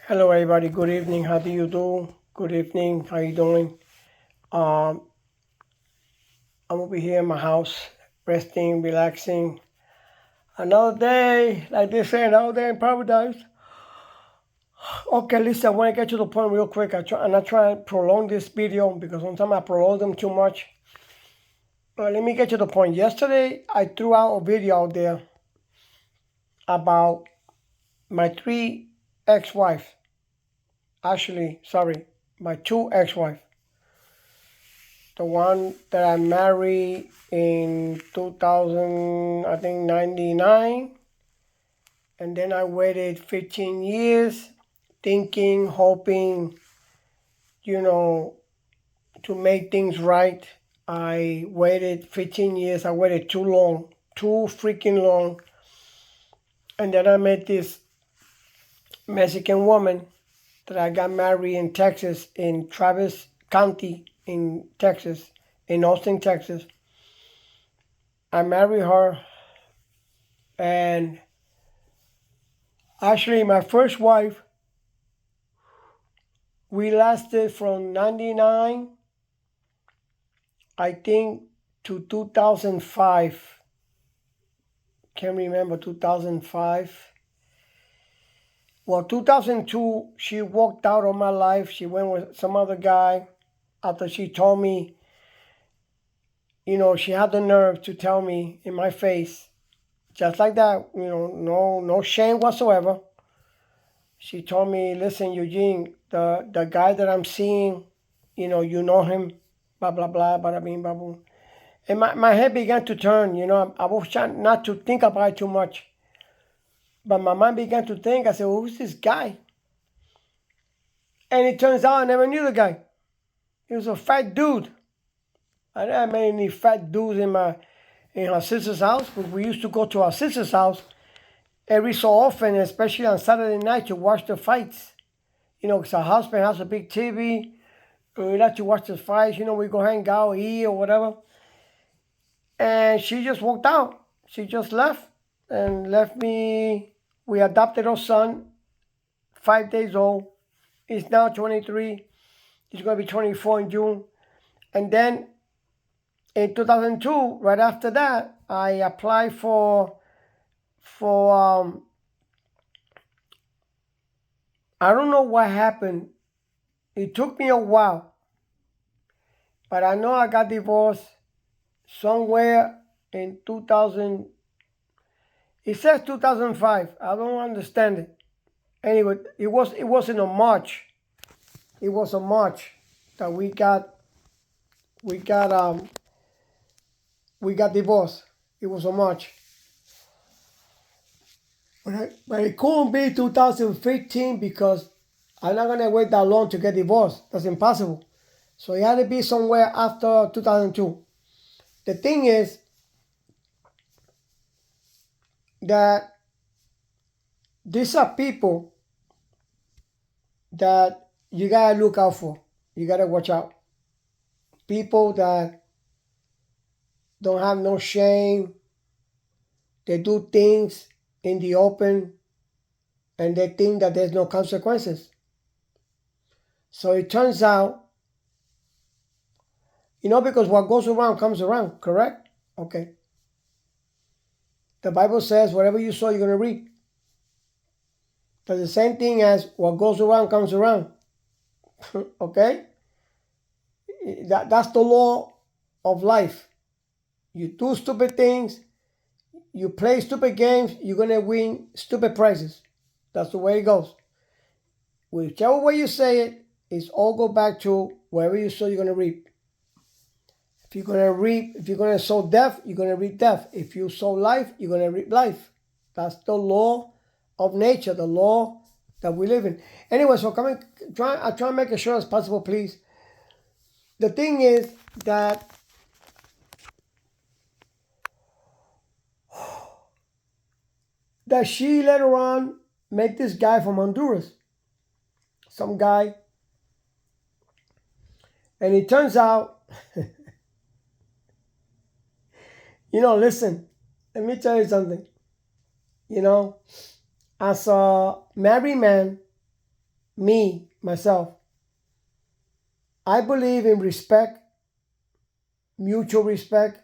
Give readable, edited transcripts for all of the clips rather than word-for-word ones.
Hello, everybody. Good evening. How do you do? Good evening. How you doing? Um, I'm over here in my house, resting, relaxing. Another day, like they say, another day in paradise. Okay, listen, I want to get to the point real quick. I'm not trying to prolong this video because sometimes I prolong them too much. But let me get to the point. Yesterday, I threw out a video out there about my three ex-wives. Actually, sorry, my two ex-wives. The one that I married in 2000, I think 99. And then I waited 15 years thinking, hoping, you know, to make things right. I waited 15 years. I waited too long, too freaking long. And then I met this Mexican woman that I got married in Texas, in Travis County in Texas, in Austin, Texas. I married her, and actually my first wife, we lasted from 99, I think, to 2005. Can't remember 2005. Well, 2002, she walked out of my life. She went with some other guy after she told me, she had the nerve to tell me in my face, just like that, no shame whatsoever. She told me, listen, Eugene, the guy that I'm seeing, you know him, blah, blah, blah, bada bing, blah, boom. And my head began to turn, I was trying not to think about it too much. But my mind began to think, I said, well, who's this guy? And it turns out I never knew the guy. He was a fat dude. I didn't have many fat dudes in her sister's house, but we used to go to our sister's house every so often, especially on Saturday night, to watch the fights. Because her husband has a big TV. We like to watch the fights. We go hang out, eat, or whatever. And she just walked out. She just left and left me. We adopted our son, 5 days old. He's now 23. He's going to be 24 in June. And then in 2002, right after that, I applied for I don't know what happened. It took me a while, but I know I got divorced somewhere in 2000. It says 2005. I don't understand it. Anyway, it was in a March. It was a March that we got divorced. It was a March. But it couldn't be 2015 because I'm not gonna wait that long to get divorced. That's impossible. So it had to be somewhere after 2002. The thing is that these are people that you gotta look out for. You gotta watch out. People that don't have no shame. They do things in the open and they think that there's no consequences. So it turns out, because what goes around comes around, correct? Okay. The Bible says whatever you sow, you're going to reap. But the same thing as what goes around comes around. Okay? That's the law of life. You do stupid things, you play stupid games, you're going to win stupid prizes. That's the way it goes. Whichever way you say it, it's all go back to wherever you sow, you're going to reap. If you're going to sow death, you're going to reap death. If you sow life, you're going to reap life. That's the law of nature, the law that we live in. Anyway, so I try to make it short as possible, please. The thing is that she later on met this guy from Honduras. Some guy. And it turns out, listen, let me tell you something. As a married man, myself, I believe in respect, mutual respect,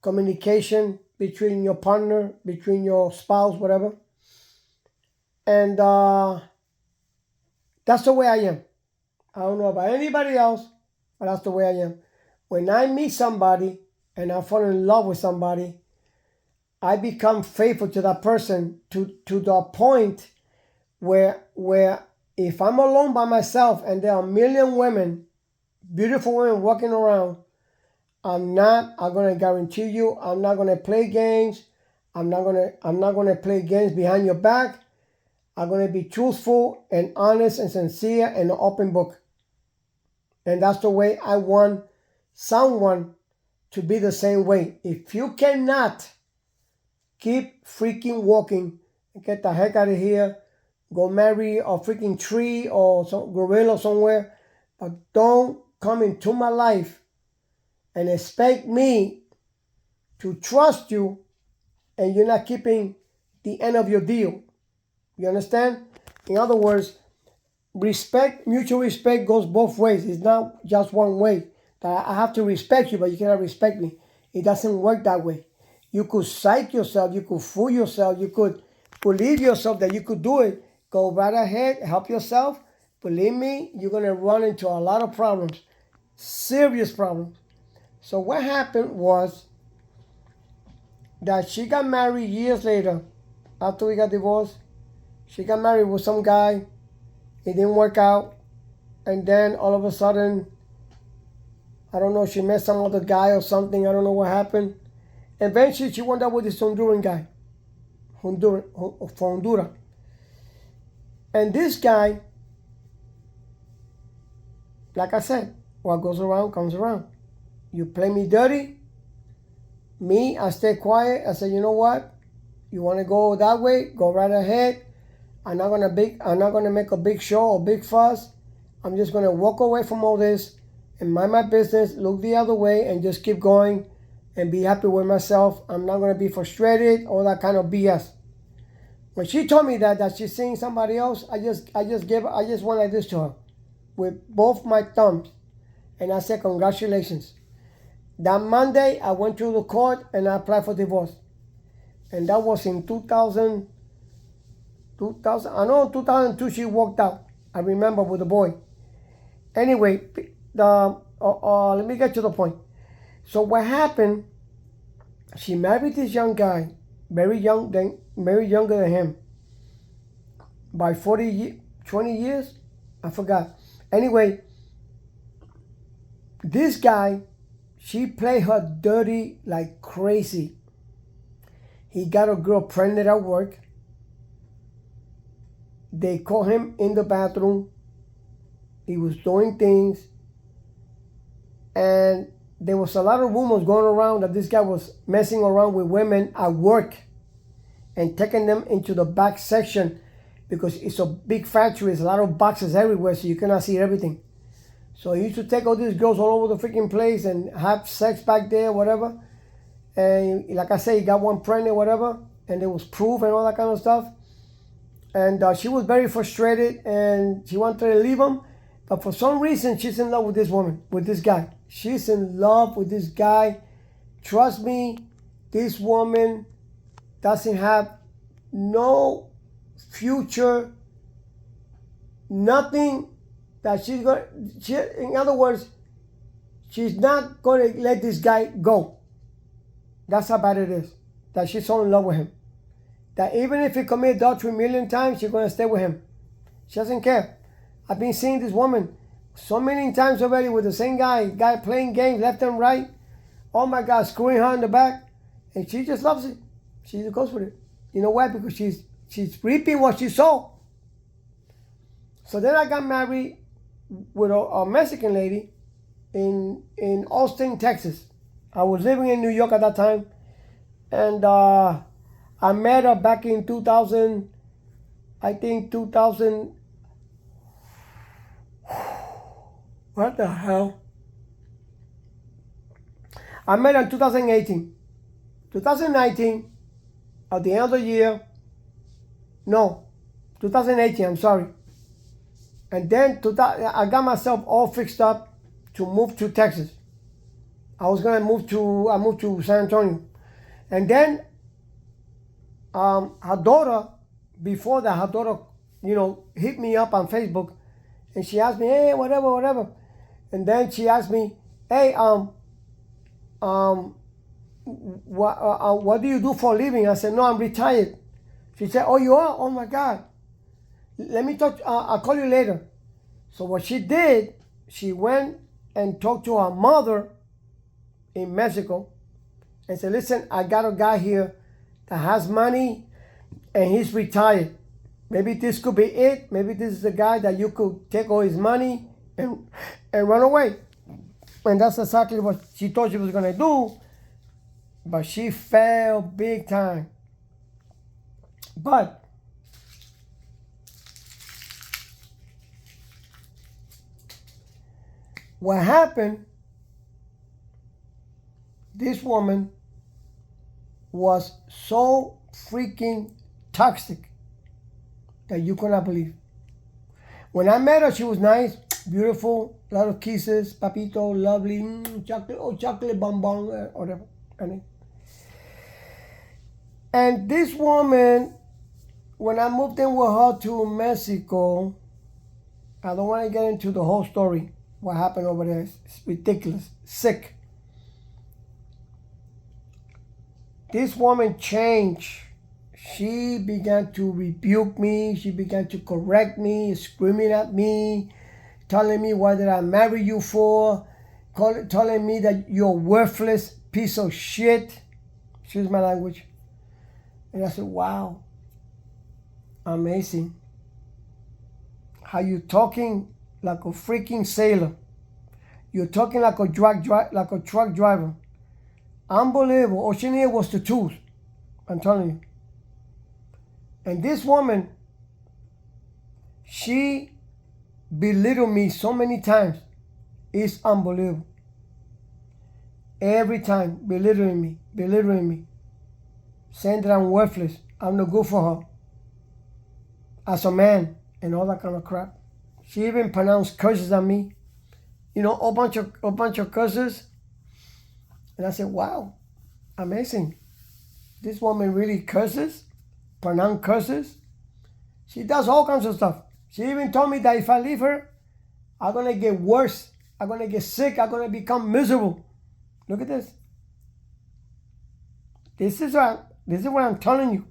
communication between your partner, between your spouse, whatever. And that's the way I am. I don't know about anybody else, but that's the way I am. When I meet somebody and I fall in love with somebody, I become faithful to that person to the point where if I'm alone by myself and there are a million women, beautiful women walking around, I'm gonna guarantee you, I'm not gonna play games. I'm not gonna play games behind your back. I'm gonna be truthful and honest and sincere and an open book. And that's the way I want someone to be the same way. If you cannot, keep freaking walking and get the heck out of here. Go marry a freaking tree or some gorilla somewhere. But don't come into my life and expect me to trust you and you're not keeping the end of your deal. You understand? In other words, respect, mutual respect goes both ways. It's not just one way. That I have to respect you, but you cannot respect me. It doesn't work that way. You could psych yourself, you could fool yourself, you could believe yourself that you could do it. Go right ahead, help yourself. Believe me, you're going to run into a lot of problems, serious problems. So what happened was that she got married years later. After we got divorced, she got married with some guy. It didn't work out. And then all of a sudden, I don't know, she met some other guy or something. I don't know what happened. Eventually, she wound up with this Honduran guy. From Honduras. And this guy, like I said, what goes around comes around. You play me dirty. Me, I stay quiet. I say, you know what? You want to go that way? Go right ahead. I'm not gonna make a big show or big fuss. I'm just gonna walk away from all this and mind my business, look the other way, and just keep going and be happy with myself. I'm not gonna be frustrated, all that kind of BS. When she told me that she's seeing somebody else, I just went like this to her with both my thumbs, and I said, congratulations. That Monday, I went to the court and I applied for divorce, and that was in 2000. I know 2002 she walked out. I remember with the boy. Anyway, let me get to the point. So what happened? She married this young guy, very younger than him, by 20 years. I forgot. Anyway, this guy, she played her dirty like crazy. He got a girl pregnant at work. They caught him in the bathroom. He was doing things. And there was a lot of rumors going around that this guy was messing around with women at work and taking them into the back section because it's a big factory. There's a lot of boxes everywhere, so you cannot see everything. So he used to take all these girls all over the freaking place and have sex back there, whatever. And like I said, he got one pregnant, whatever. And there was proof and all that kind of stuff. And she was very frustrated and she wanted to leave him. But for some reason, she's in love with this woman, with this guy. She's in love with this guy. Trust me, this woman doesn't have no future, nothing that she's going to, in other words, she's not going to let this guy go. That's how bad it is, that she's so in love with him. That even if he commits adultery a million times, she's going to stay with him. She doesn't care. I've been seeing this woman so many times already with the same guy playing games left and right. Oh my God, screwing her in the back. And she just loves it. She just goes with it. You know why? Because she's reaping what she sowed. So then I got married with a Mexican lady in Austin, Texas. I was living in New York at that time. And I met her back in 2000, I think 2000. What the hell? I met her in 2018. 2019, at the end of the year. No, 2018, I'm sorry. And then I got myself all fixed up to move to Texas. I moved to San Antonio. And then her daughter, before that, her daughter, hit me up on Facebook, and she asked me, hey, whatever, whatever. And then she asked me, hey, what do you do for a living? I said, no, I'm retired. She said, oh, you are? Oh my God. Let me talk, I'll call you later. So what she did, she went and talked to her mother in Mexico and said, listen, I got a guy here that has money and he's retired. Maybe this could be it. Maybe this is the guy that you could take all his money and run away. And that's exactly what she thought she was going to do. But she fell big time. But what happened, this woman was so freaking toxic that you cannot believe. When I met her, she was nice, beautiful, a lot of kisses, papito, lovely, chocolate bonbon, whatever. And this woman, when I moved in with her to Mexico, I don't want to get into the whole story. What happened over there? It's ridiculous. Sick. This woman changed. She began to rebuke me. She began to correct me, screaming at me, telling me what did I marry you for, telling me that you're a worthless piece of shit. Excuse my language. And I said, wow, amazing. How you talking like a freaking sailor. You're talking like a truck driver. Unbelievable. All she needed was the tools. I'm telling you. And this woman, she belittled me so many times. It's unbelievable. Every time, belittling me. Saying that I'm worthless. I'm not good for her. As a man, and all that kind of crap. She even pronounced curses at me. A bunch of curses. And I said, wow, amazing. This woman really curses, pronounce curses. She does all kinds of stuff. She even told me that if I leave her, I'm going to get worse. I'm going to get sick. I'm going to become miserable. Look at this. This is what I'm telling you.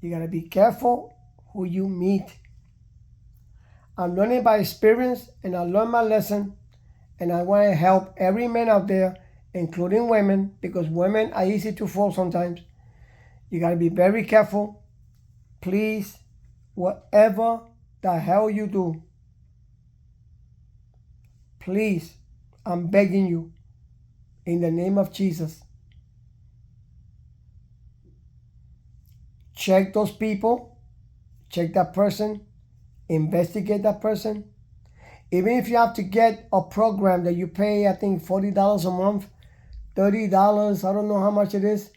You got to be careful who you meet. I'm learning by experience, and I learned my lesson, and I want to help every man out there, including women, because women are easy to fall sometimes. You got to be very careful. Please, whatever the hell you do, please, I'm begging you, in the name of Jesus, check those people, check that person, investigate that person. Even if you have to get a program that you pay, I think $40 a month, $30, I don't know how much it is,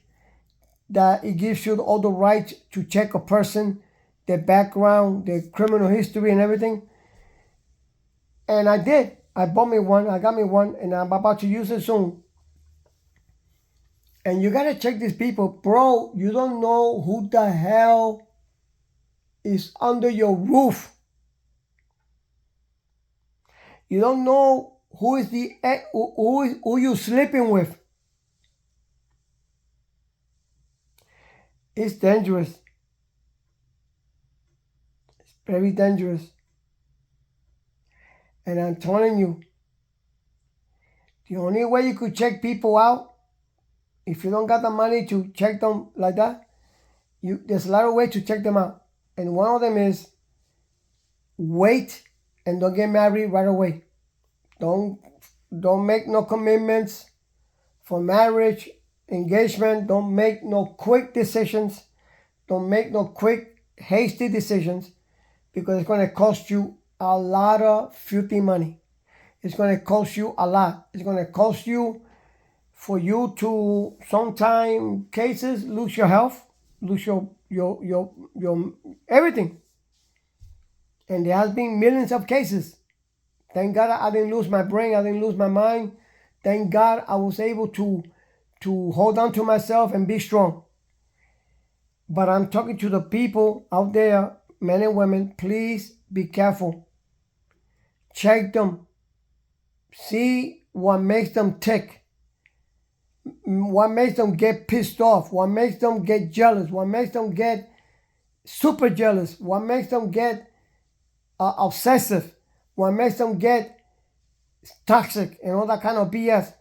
that it gives you all the rights to check a person, their background, their criminal history and everything. And I did. I bought me one, I got me one, and I'm about to use it soon. And you gotta check these people. Bro, you don't know who the hell is under your roof. You don't know who is who you sleeping with. It's dangerous. It's very dangerous. And I'm telling you, the only way you could check people out, if you don't got the money to check them like that, there's a lot of ways to check them out. And one of them is wait and don't get married right away. Don't make no commitments for marriage, engagement. Don't make no quick decisions. Don't make no quick, hasty decisions, because it's going to cost you a lot of filthy money. It's going to cost you a lot. It's going to cost you for you to, sometime cases, lose your health, lose your everything. And there has been millions of cases. Thank God I didn't lose my brain. I didn't lose my mind. Thank God I was able to hold on to myself and be strong. But I'm talking to the people out there, men and women, please be careful. Check them. See what makes them tick. What makes them get pissed off. What makes them get jealous. What makes them get super jealous. What makes them get obsessive. What makes them get toxic and all that kind of BS.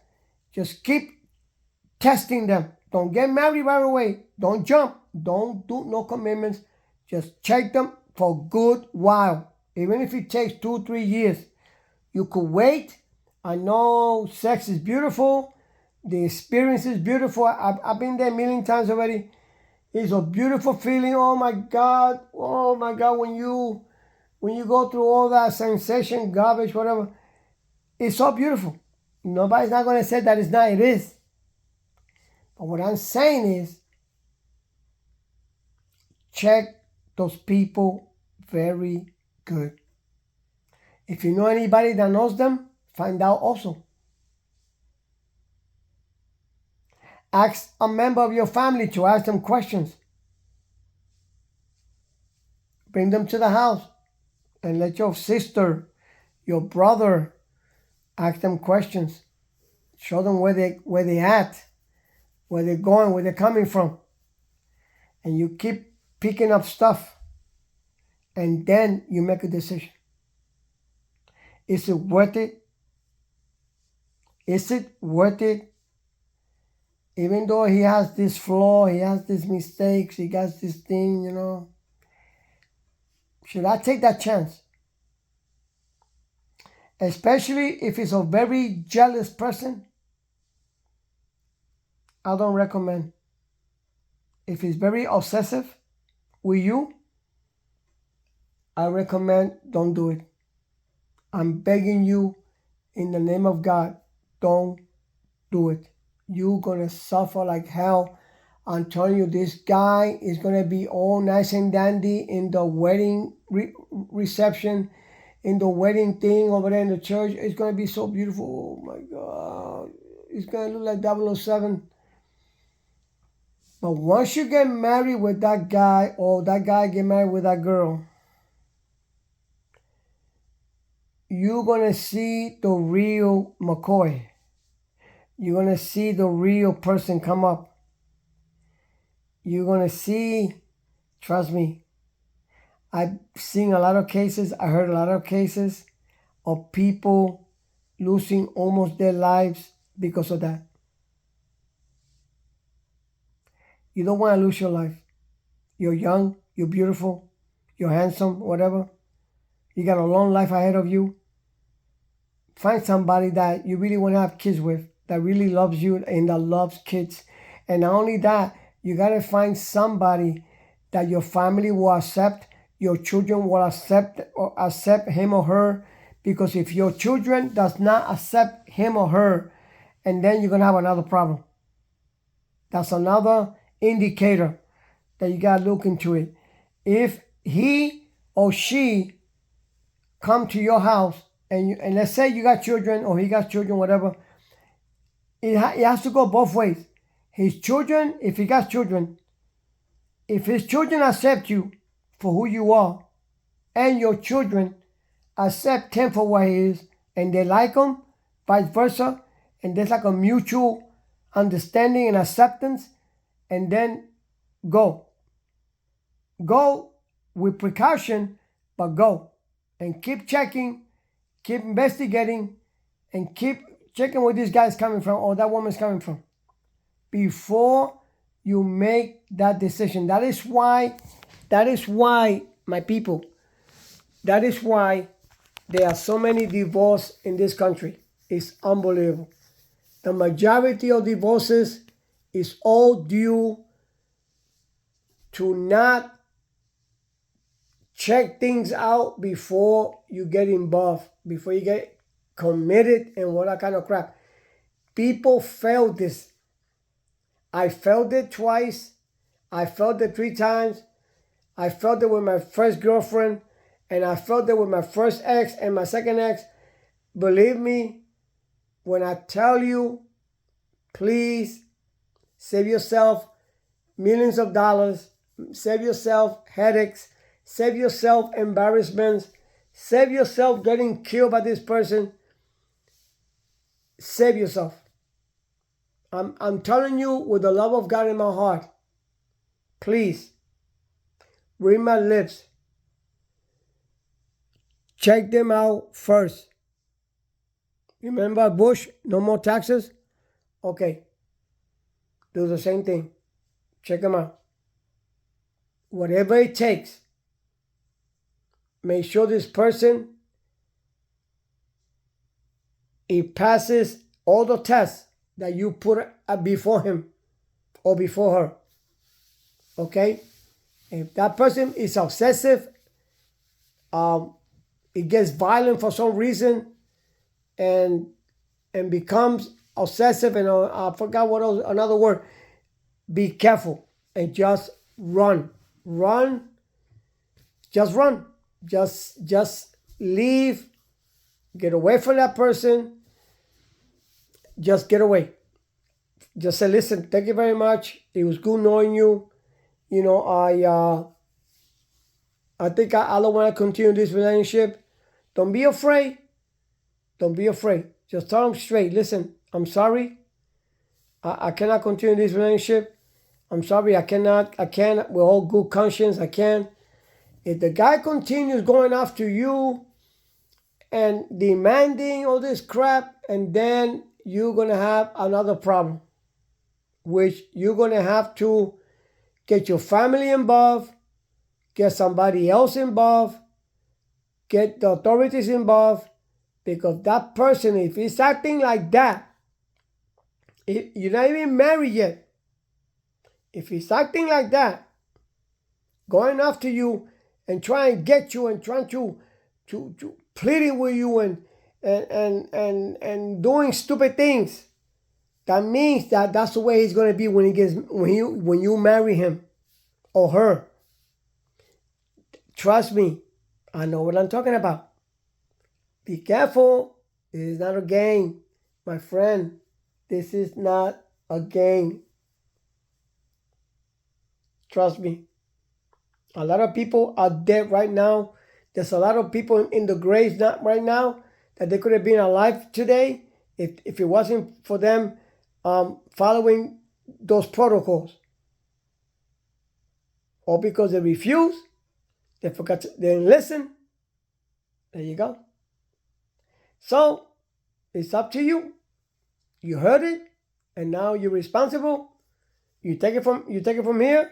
Just keep testing them. Don't get married right away. Don't jump. Don't do no commitments. Just check them for a good while. Even if it takes 2-3 years. You could wait. I know sex is beautiful. The experience is beautiful. I've been there a million times already. It's a beautiful feeling. Oh my God. Oh my God. When you go through all that sensation, garbage, whatever, it's so beautiful. Nobody's not going to say that it's not. It is. But what I'm saying is, check those people very good. If you know anybody that knows them, find out also. Ask a member of your family to ask them questions. Bring them to the house and let your sister, your brother, ask them questions. Show them where they at, where they're going, where they're coming from. And you keep picking up stuff. And then you make a decision. Is it worth it? Is it worth it? Even though he has this flaw, he has these mistakes, he got this thing, Should I take that chance? Especially if it's a very jealous person, I don't recommend. If he's very obsessive with you, I recommend don't do it. I'm begging you in the name of God, don't do it. You're going to suffer like hell. I'm telling you, this guy is going to be all nice and dandy in the wedding reception, in the wedding thing over there in the church. It's going to be so beautiful. Oh my God. It's going to look like 007. But once you get married with that guy, or that guy get married with that girl, you're going to see the real McCoy. You're going to see the real person come up. You're going to see, trust me, I've seen a lot of cases, I heard a lot of cases of people losing almost their lives because of that. You don't want to lose your life. You're young, you're beautiful, you're handsome, whatever. You got a long life ahead of you. Find somebody that you really want to have kids with, that really loves you and that loves kids. And not only that, you got to find somebody that your family will accept, your children will accept him or her. Because if your children does not accept him or her, and then you're going to have another problem. That's another indicator that you got to look into it. If he or she come to your house, and let's say you got children or he got children, whatever, it has to go both ways. His children, if he got children, if his children accept you for who you are, and your children accept him for what he is, and they like him, vice versa, and there's like a mutual understanding and acceptance, and then go. Go with precaution, but go. And keep checking, keep investigating, and keep checking where this guy's coming from or that woman's coming from before you make that decision. That is why, my people, that is why there are so many divorces in this country. It's unbelievable. The majority of divorces is all due to not check things out before you get involved, before you get committed and all that kind of crap. People fail this. I failed it twice. I failed it 3 times. I failed it with my first girlfriend. And I felt that with my first ex and my second ex. Believe me, when I tell you, please save yourself millions of dollars, save yourself headaches, save yourself embarrassments, save yourself getting killed by this person. Save yourself. I'm telling you with the love of God in my heart. Please, read my lips. Check them out first. Remember Bush, no more taxes? Okay. Do the same thing. Check them out. Whatever it takes. Make sure this person, he passes all the tests that you put before him or before her. Okay? If that person is obsessive, it gets violent for some reason, and becomes obsessive, and I forgot what else, another word. Be careful and just run. Run. Just run. Just leave. Get away from that person. Just get away. Just say, listen, thank you very much. It was good knowing you. You know, I think I don't want to continue this relationship. Don't be afraid. Don't be afraid. Just tell them straight. Listen, I'm sorry. I cannot continue this relationship. I'm sorry. I can't. With all good conscience, I can't. If the guy continues going after you and demanding all this crap, and then you're going to have another problem, which you're going to have to get your family involved, get somebody else involved, get the authorities involved, because that person, if he's acting like that, you're not even married yet. If he's acting like that, going after you and trying to get you and trying to pleading with you and doing stupid things, that means that that's the way he's going to be when you marry him or her. Trust me, I know what I'm talking about. Be careful. This is not a game, my friend. This is not a game. Trust me. A lot of people are dead right now. There's a lot of people in the graves not right now that they could have been alive today if it wasn't for them following those protocols. Or because they refused, they didn't listen. There you go. So, it's up to you. You heard it, and now you're responsible. You take it from here,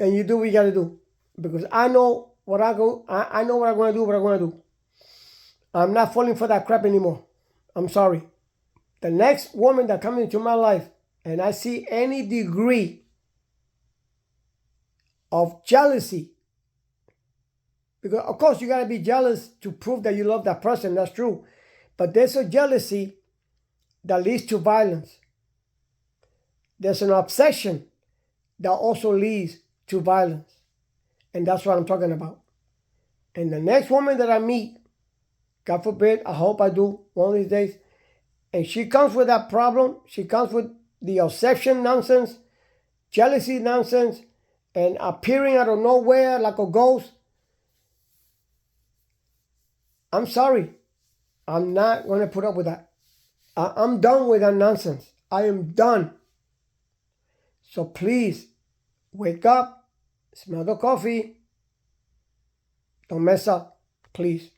and you do what you got to do. Because I know what I know what I'm going to do. What I'm going to do. I'm not falling for that crap anymore. I'm sorry. The next woman that comes into my life, and I see any degree of jealousy, because of course you got to be jealous to prove that you love that person. That's true. But there's a jealousy that leads to violence. There's an obsession that also leads to violence. And that's what I'm talking about. And the next woman that I meet, God forbid, I hope I do one of these days, and she comes with that problem, she comes with the obsession nonsense, jealousy nonsense, and appearing out of nowhere like a ghost, I'm sorry. I'm not going to put up with that. I'm done with that nonsense. I am done. So please, wake up, smell the coffee, don't mess up, please.